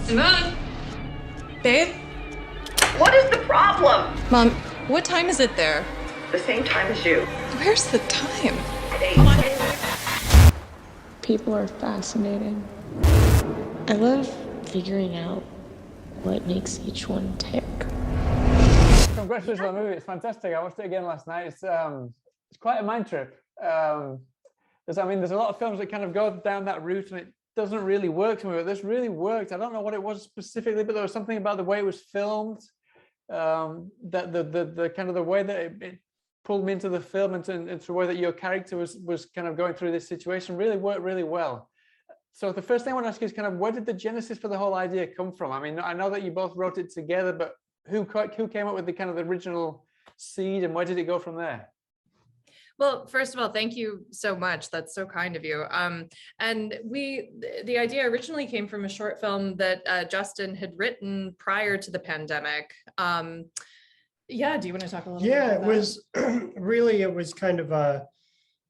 Simone? Babe? What is the problem? Mom, what time is it there? The same time as you. Where's the time? People are fascinating. I love figuring out what makes each one tick. Congratulations on the movie. It's fantastic. I watched it again last night. It's quite a mind trip. There's a lot of films that kind of go down that route and it doesn't really work for me, but this really worked. I don't know what it was specifically, but there was something about the way it was filmed, that the kind of the way that it pulled me into the film and into the way that your character was kind of going through this situation really worked really well. So the first thing I want to ask you is kind of where did the genesis for the whole idea come from? I mean, I know that you both wrote it together, but who came up with the kind of the original seed and where did it go from there? Well, first of all, thank you so much. That's so kind of you. And the idea originally came from a short film that Justin had written prior to the pandemic. Yeah, do you want to talk a little bit about that? Yeah, it was really, it was kind of a,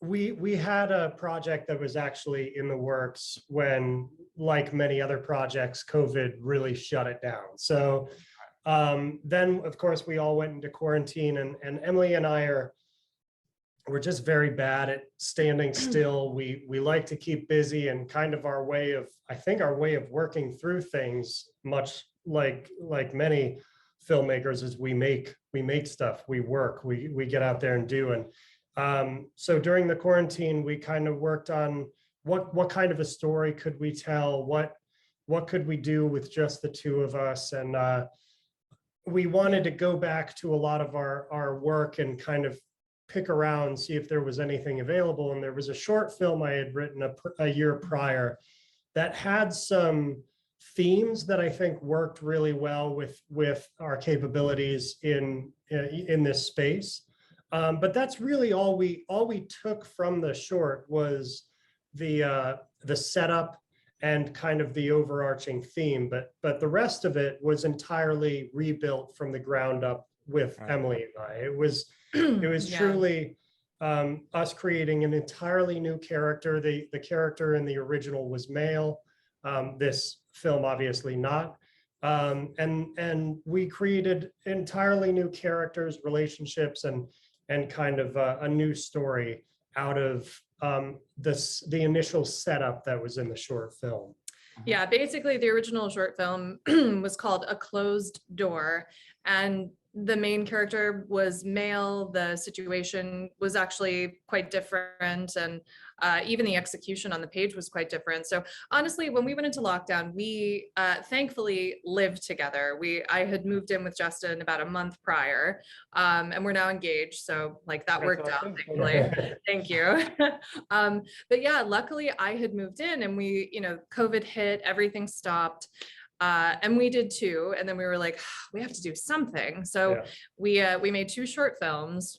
we had a project that was actually in the works when, like many other projects, COVID really shut it down. So then, of course, we all went into quarantine and Emily and we're just very bad at standing still. We like to keep busy and kind of our way of working through things, much like many filmmakers, is we make stuff, we work, we get out there and do. And so during the quarantine, we kind of worked on what kind of a story could we tell, what could we do with just the two of us, and we wanted to go back to a lot of our work and kind of pick around, see if there was anything available. And there was a short film I had written a year prior that had some themes that I think worked really well with our capabilities in this space. But that's really all we took from the short was the setup and kind of the overarching theme. But the rest of it was entirely rebuilt from the ground up with Emily and I. It was yeah. Truly us creating an entirely new character. The character in the original was male. This film obviously not. And we created entirely new characters, relationships, and kind of a new story out of the initial setup that was in the short film. Yeah, basically the original short film was called A Closed Door, and the main character was male. The situation was actually quite different, and even the execution on the page was quite different. So honestly, when we went into lockdown, we thankfully lived together. I had moved in with Justin about a month prior, and we're now engaged. So like that worked out, thankfully. Thank you. But yeah, luckily I had moved in and COVID hit, everything stopped. And we did too. And then we were like, we have to do something. So yeah. we made 2 short films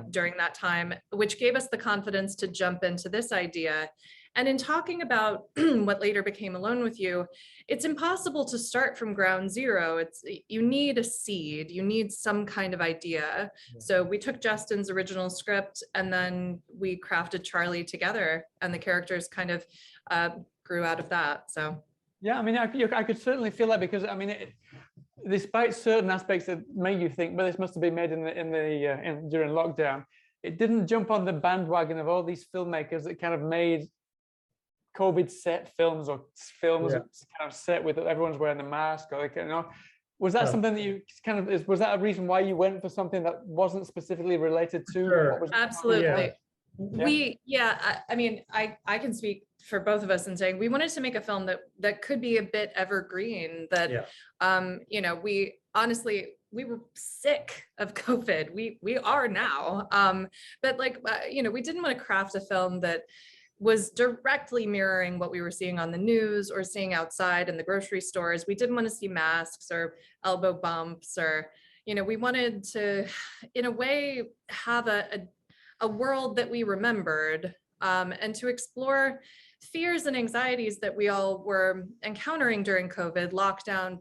during that time, which gave us the confidence to jump into this idea. And in talking about what later became Alone with You, it's impossible to start from ground zero. You need a seed, you need some kind of idea. So we took Justin's original script and then we crafted Charlie together, and the characters kind of grew out of that. So. Yeah, I mean, I could certainly feel that, because I mean, despite certain aspects that made you think, well, this must have been made during lockdown, it didn't jump on the bandwagon of all these filmmakers that kind of made COVID set films, or films kind of set with everyone's wearing the mask, or was that something that you kind of was that a reason why you went for something that wasn't specifically related to what was absolutely? I mean, I can speak for both of us in saying we wanted to make a film that could be a bit evergreen, that we honestly, we were sick of COVID. We are now, but we didn't want to craft a film that was directly mirroring what we were seeing on the news or seeing outside in the grocery stores. We didn't want to see masks or elbow bumps, or we wanted to, in a way, have a world that we remembered, and to explore fears and anxieties that we all were encountering during COVID, lockdown,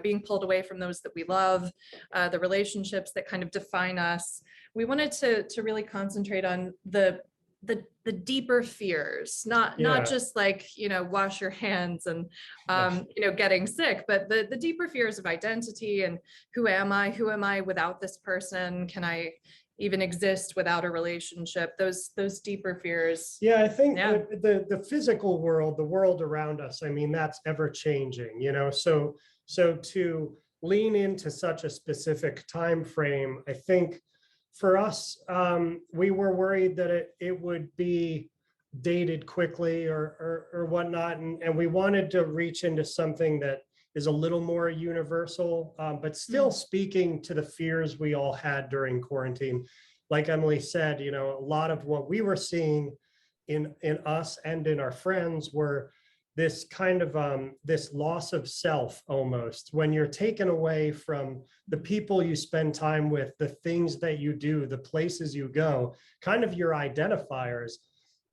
being pulled away from those that we love, the relationships that kind of define us. We wanted to really concentrate on the the deeper fears, not just like, wash your hands and getting sick, but the deeper fears of identity and who am I without this person? Can I even exist without a relationship? Those deeper fears. Yeah, I think the physical world, the world around us, I mean, that's ever changing, so to lean into such a specific time frame, I think for us, we were worried that it would be dated quickly or whatnot, and we wanted to reach into something that is a little more universal, but still speaking to the fears we all had during quarantine. Like Emily said, a lot of what we were seeing in us and in our friends were this kind of this loss of self, almost, when you're taken away from the people you spend time with, the things that you do, the places you go, kind of your identifiers.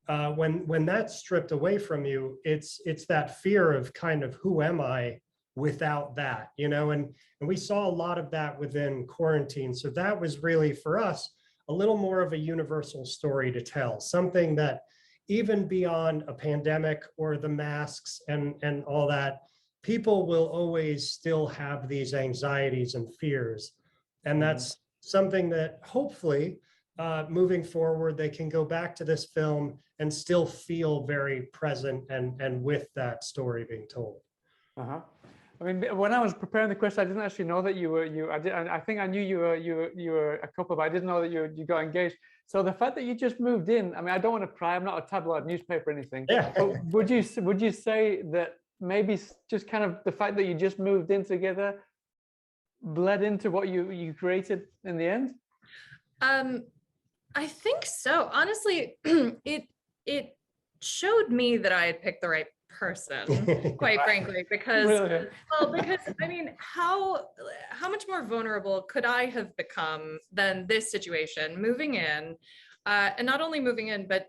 When that's stripped away from you, it's that fear of kind of, who am I without that, and we saw a lot of that within quarantine. So that was really, for us, a little more of a universal story to tell, something that even beyond a pandemic or the masks and all that, people will always still have these anxieties and fears. And that's something that hopefully moving forward, they can go back to this film and still feel very present and with that story being told. I mean, when I was preparing the question, I didn't actually know that I think I knew you were a couple, but I didn't know that you got engaged. So the fact that you just moved in, I mean, I don't want to pry, I'm not a tabloid newspaper or anything. Yeah. But would you say that maybe just kind of the fact that you just moved in together bled into what you created in the end? I think so. Honestly, it showed me that I had picked the right person, quite frankly, because I mean, how much more vulnerable could I have become than this situation, moving in, and not only moving in, but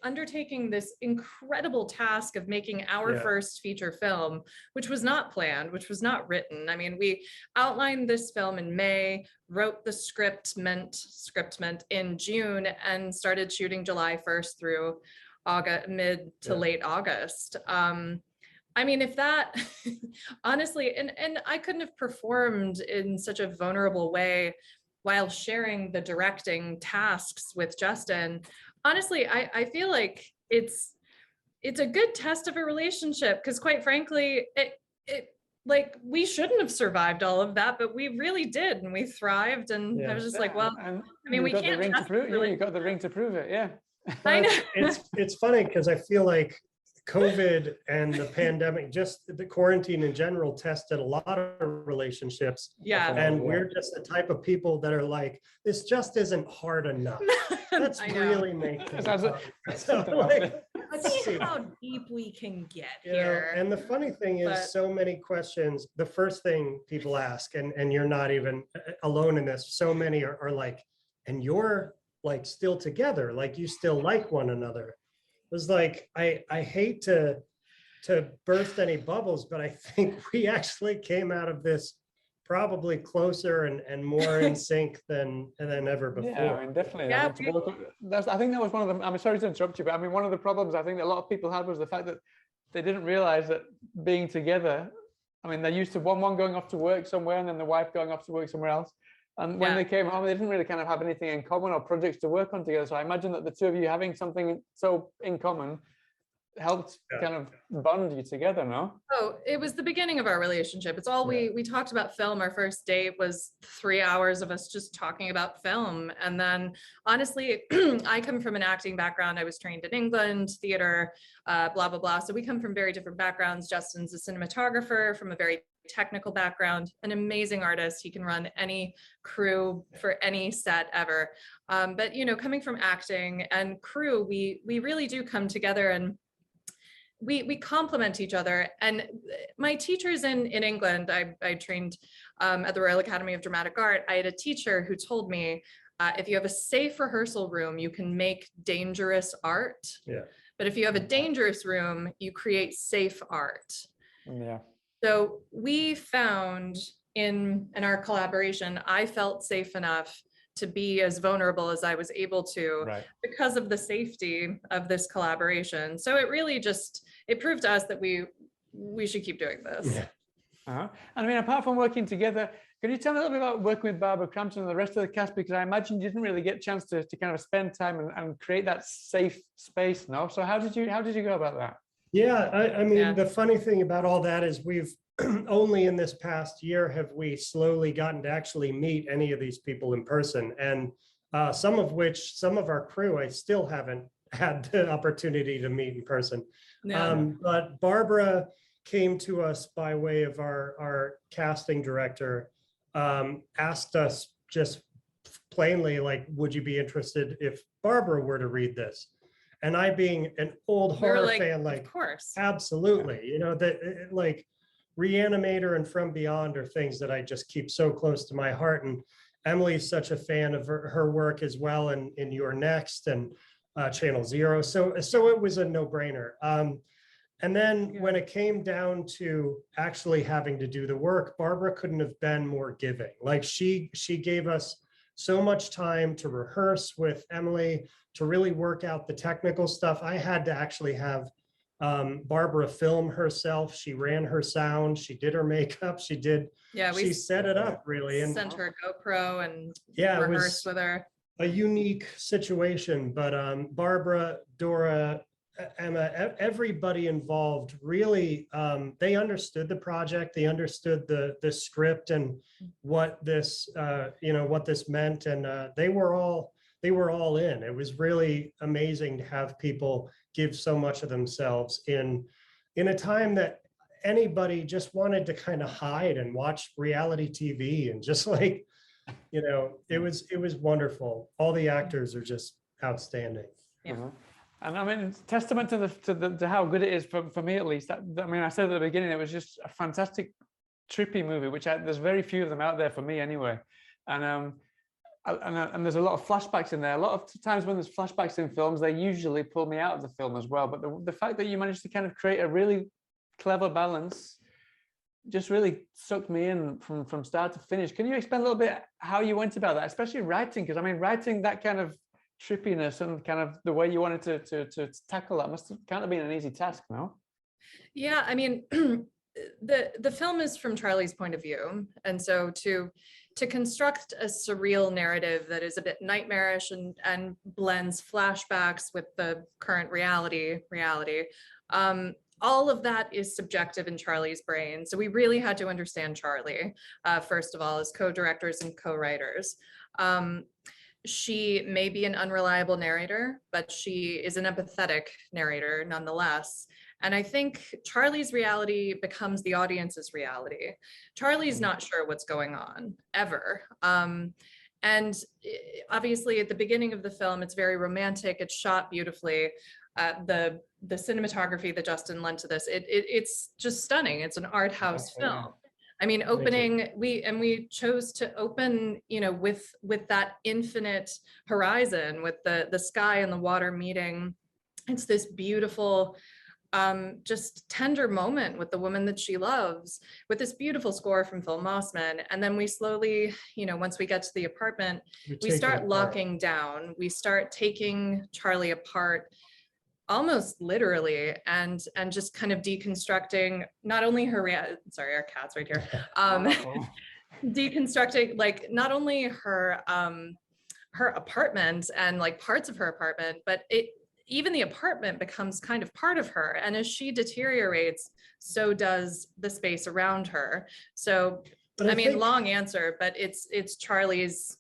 undertaking this incredible task of making our first feature film, which was not planned, which was not written. I mean, we outlined this film in May, wrote the script meant in June, and started shooting July 1st through mid to late August. I mean, if that, honestly, and I couldn't have performed in such a vulnerable way while sharing the directing tasks with Justin. Honestly, I feel like it's a good test of a relationship, because quite frankly, it like, we shouldn't have survived all of that, but we really did, and we thrived. And I was just like, well, I mean, we can't. You got the ring to prove it, yeah. I know. It's funny, because I feel like COVID and the pandemic, just the quarantine in general, tested a lot of relationships. Yeah. And we're just the type of people that are like, this just isn't hard enough. Let's really make this. Let's see how deep we can get here. And the funny thing is, so many questions, the first thing people ask, and you're not even alone in this, so many are like, and you're like still together, like you still like one another. It was like, I hate to burst any bubbles, but I think we actually came out of this probably closer and more in sync than ever before. Yeah, I mean, definitely. Yeah, I think that was one of them. I'm sorry to interrupt you, but I mean, one of the problems I think that a lot of people had was the fact that they didn't realize that being together, I mean, they're used to one going off to work somewhere and then the wife going off to work somewhere else. And when they came home, they didn't really kind of have anything in common or projects to work on together. So I imagine that the two of you having something so in common helped kind of bond you together, no? Oh, it was the beginning of our relationship. It's all we talked about film. Our first date was 3 hours of us just talking about film. And then honestly, I come from an acting background. I was trained in England, theater, blah, blah, blah. So we come from very different backgrounds. Justin's a cinematographer from a very technical background, an amazing artist. He can run any crew for any set ever. But coming from acting and crew, we really do come together, and we complement each other. And my teachers in England, I trained at the Royal Academy of Dramatic Art. I had a teacher who told me, if you have a safe rehearsal room, you can make dangerous art. Yeah. But if you have a dangerous room, you create safe art. Yeah. So we found in our collaboration, I felt safe enough to be as vulnerable as I was able to Right. because of the safety of this collaboration. So it really just, it proved to us that we should keep doing this. Yeah. And I mean, apart from working together, can you tell me a little bit about working with Barbara Crampton and the rest of the cast? Because I imagine you didn't really get a chance to kind of spend time and create that safe space, no? So how did you go about that? Yeah, I mean, Yeah. the funny thing about all that is we've only in this past year have we slowly gotten to actually meet any of these people in person. And some of our crew, I still haven't had the opportunity to meet in person. Yeah. But Barbara came to us by way of our casting director, asked us just plainly, like, would you be interested if Barbara were to read this? And I, being an old We were horror like, fan, like, of course. absolutely, you know, that like Reanimator and From Beyond are things that I just keep so close to my heart. And Emily's such a fan of her work as well, in You're Next and Channel Zero. So it was a no-brainer. And then when it came down to actually having to do the work, Barbara couldn't have been more giving. Like she gave us so much time to rehearse with Emily, to really work out the technical stuff. I had to actually have Barbara film herself. She ran her sound, she did her makeup, she set it up really. And Sent her GoPro and yeah, it rehearsed was with her. a unique situation, but Barbara, Dora, Emma, everybody involved really, they understood the project, they understood the script and what this, what this meant, and they were all in. It was really amazing to have people give so much of themselves in a time that anybody just wanted to kind of hide and watch reality TV and just like, it was wonderful. All the actors are just outstanding. Yeah. And I mean, it's testament to how good it is for me, at least. I mean, I said at the beginning, it was just a fantastic, trippy movie, which there's very few of them out there for me anyway. And there's a lot of flashbacks in there. A lot of times when there's flashbacks in films, they usually pull me out of the film as well. But the fact that you managed to kind of create a really clever balance just really sucked me in from start to finish. Can you explain a little bit how you went about that, especially writing? Because I mean, writing that kind of trippiness and kind of the way you wanted to tackle that can't have been an easy task, no? Yeah, I mean, the film is from Charlie's point of view, and so to construct a surreal narrative that is a bit nightmarish and blends flashbacks with the current reality, all of that is subjective in Charlie's brain. So we really had to understand Charlie, first of all, as co-directors and co-writers. She may be an unreliable narrator, but she is an empathetic narrator nonetheless. And I think Charlie's reality becomes the audience's reality. Charlie's not sure what's going on, ever. And obviously at the beginning of the film, it's very romantic, it's shot beautifully. The cinematography that Justin lent to this, it's just stunning. It's an art house film. I mean, we chose to open, with that infinite horizon, with the sky and the water meeting. It's this beautiful, just tender moment with the woman that she loves, with this beautiful score from Phil Mossman. And then we slowly, once we get to the apartment, we start locking down. We start taking Charlie apart, almost literally, and just kind of deconstructing not only her sorry, our cat's right here, deconstructing like not only her her apartment and like parts of her apartment, but even the apartment becomes kind of part of her, and as she deteriorates, so does the space around her. So I mean, long answer, but it's Charlie's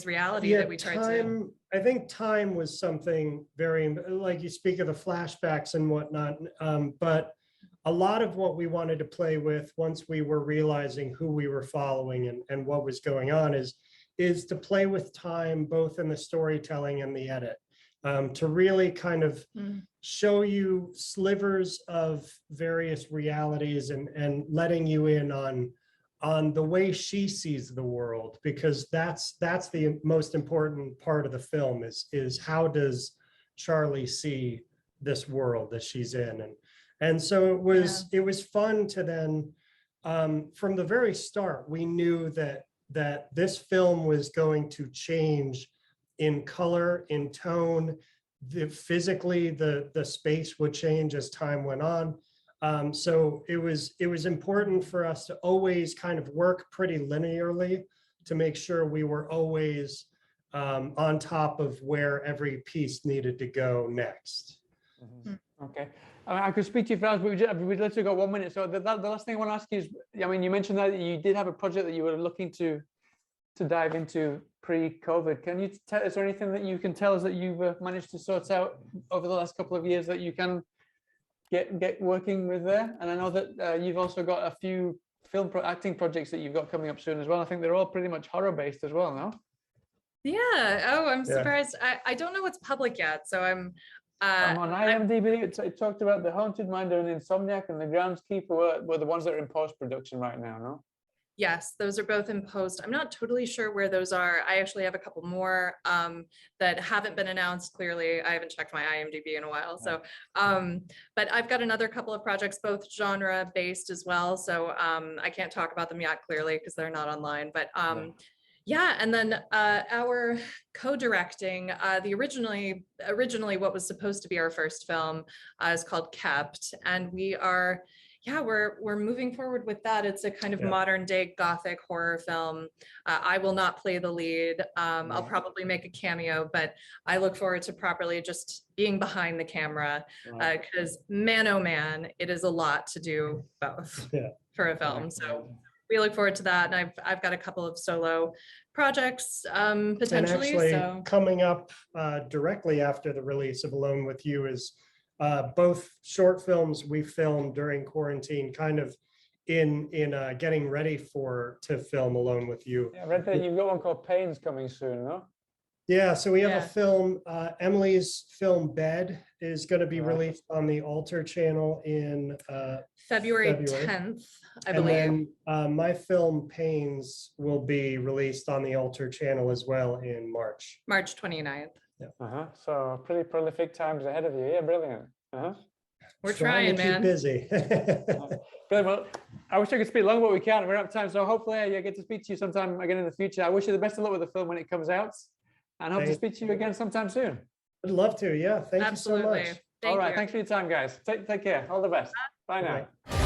reality that we tried to. I think time was something very, like you speak of the flashbacks and whatnot, but a lot of what we wanted to play with once we were realizing who we were following and what was going on is to play with time, both in the storytelling and the edit, to really kind of show you slivers of various realities and letting you in on the way she sees the world, because that's the most important part of the film is how does Charlie see this world that she's in. And so it was fun to then, from the very start, we knew that that this film was going to change in color, in tone, physically the space would change as time went on. So it was important for us to always kind of work pretty linearly to make sure we were always on top of where every piece needed to go next. Okay. I mean, I could speak to you for hours, but we've literally got 1 minute. So the last thing I want to ask you is, I mean, you mentioned that you did have a project that you were looking to dive into pre-COVID. Can you tell, is there anything that you can tell us that you've managed to sort out over the last couple of years that you can get working with there? And I know that you've also got a few acting projects that you've got coming up soon as well. I think they're all pretty much horror based as well, no? Yeah. Oh, I'm surprised. I don't know what's public yet, so I'm on IMDb. It talked about The Haunted Minder and Insomniac, and The Groundskeeper were the ones that are in post-production right now, no? Yes, those are both in post. I'm not totally sure where those are. I actually have a couple more that haven't been announced. Clearly, I haven't checked my IMDb in a while. So, but I've got another couple of projects, both genre based as well. So I can't talk about them yet, clearly, because they're not online. But yeah, and then our co-directing, the originally what was supposed to be our first film is called Kept, and we are. Yeah, we're moving forward with that. It's a kind of modern day Gothic horror film. I will not play the lead. I'll probably make a cameo, but I look forward to properly just being behind the camera because man, oh man, it is a lot to do both for a film. So we look forward to that. And I've got a couple of solo projects potentially. And actually so coming up directly after the release of Alone with You is both short films we filmed during quarantine, kind of in getting ready to film Alone with You. Yeah, I read that you've got one called Pains coming soon, no? Yeah, so we have a film, Emily's film Bed is going to be released on the Alter channel in February 10th, I believe. And then my film Pains will be released on the Alter channel as well in March. March 29th. So pretty prolific times ahead of you. Yeah, brilliant. We're trying, to man. keep busy. Brilliant. Well, I wish I could speak longer, but we can't. We're out of time. So hopefully I get to speak to you sometime again in the future. I wish you the best of luck with the film when it comes out, and hope to speak to you again sometime soon. I'd love to. Yeah. Thank you so much. Thank All right. you. Thanks for your time, guys. Take care. All the best. Bye now. Bye.